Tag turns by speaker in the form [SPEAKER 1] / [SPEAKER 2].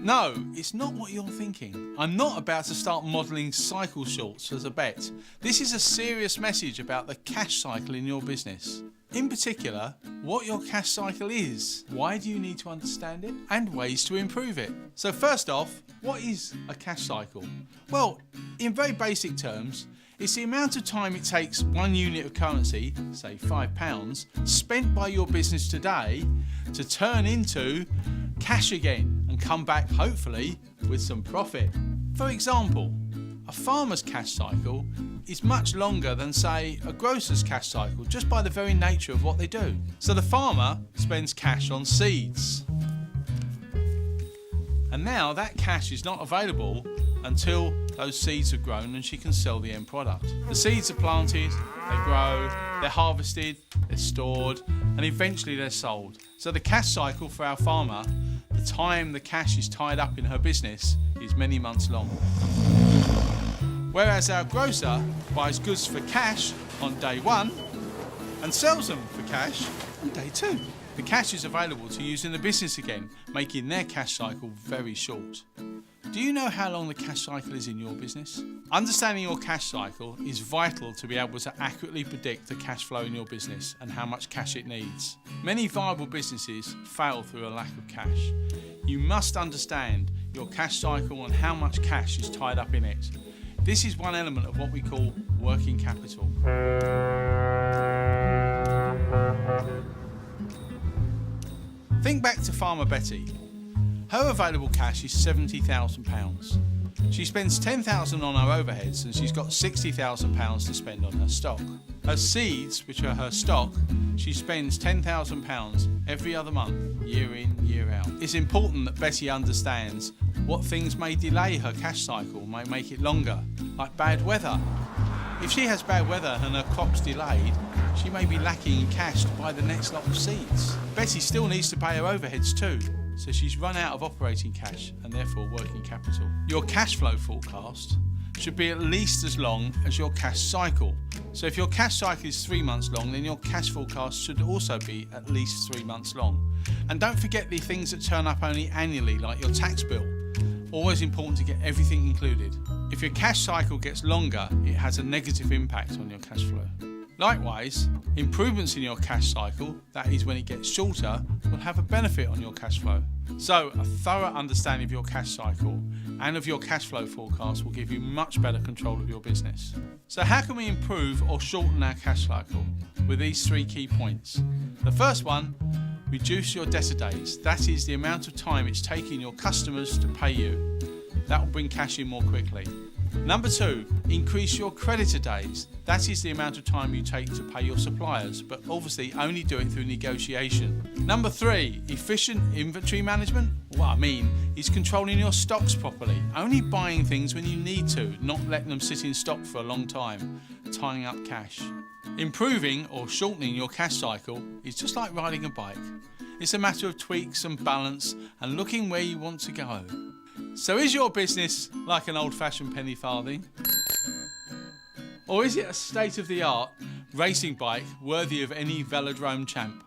[SPEAKER 1] No, it's not what you're thinking. I'm not about to start modelling cycle shorts as a bet. This is a serious message about the cash cycle in your business. In particular, what your cash cycle is, why do you need to understand it, and ways to improve it. So first off, what is a cash cycle? Well, in very basic terms, it's the amount of time it takes one unit of currency, say £5, spent by your business today to turn into cash again and come back, hopefully, with some profit. For example, a farmer's cash cycle is much longer than, say, a grocer's cash cycle, just by the very nature of what they do. So the farmer spends cash on seeds. And now that cash is not available until those seeds are grown and she can sell the end product. The seeds are planted, they grow, they're harvested, they're stored, and eventually they're sold. So the cash cycle for our farmer, the time the cash is tied up in her business, is many months long. Whereas our grocer buys goods for cash on day one and sells them for cash on day two. The cash is available to use in the business again, making their cash cycle very short. Do you know how long the cash cycle is in your business? Understanding your cash cycle is vital to be able to accurately predict the cash flow in your business and how much cash it needs. Many viable businesses fail through a lack of cash. You must understand your cash cycle and how much cash is tied up in it. This is one element of what we call working capital. Think back to Farmer Betty. Her available cash is £70,000. She spends £10,000 on her overheads and she's got £60,000 to spend on her stock. Her seeds, which are her stock, she spends £10,000 every other month, year in, year out. It's important that Betty understands what things may delay her cash cycle, may make it longer, like bad weather. If she has bad weather and her crop's delayed, she may be lacking in cash to buy the next lot of seeds. Betty still needs to pay her overheads too, so she's run out of operating cash and therefore working capital. Your cash flow forecast should be at least as long as your cash cycle. So if your cash cycle is 3 months long, then your cash forecast should also be at least 3 months long. And don't forget the things that turn up only annually, like your tax bill. Always important to get everything included. If your cash cycle gets longer, it has a negative impact on your cash flow. Likewise, improvements in your cash cycle, that is when it gets shorter, will have a benefit on your cash flow. So a thorough understanding of your cash cycle and of your cash flow forecast will give you much better control of your business. So how can we improve or shorten our cash cycle? With these 3 key points. The first one, reduce your debtor days. That is the amount of time it's taking your customers to pay you. That will bring cash in more quickly. Number 2, increase your creditor days. That is the amount of time you take to pay your suppliers, but obviously only do it through negotiation. Number 3, efficient inventory management. What I mean is controlling your stocks properly. Only buying things when you need to, not letting them sit in stock for a long time, tying up cash. Improving or shortening your cash cycle is just like riding a bike. It's a matter of tweaks and balance and looking where you want to go. So is your business like an old-fashioned penny farthing? Or is it a state-of-the-art racing bike worthy of any velodrome champ?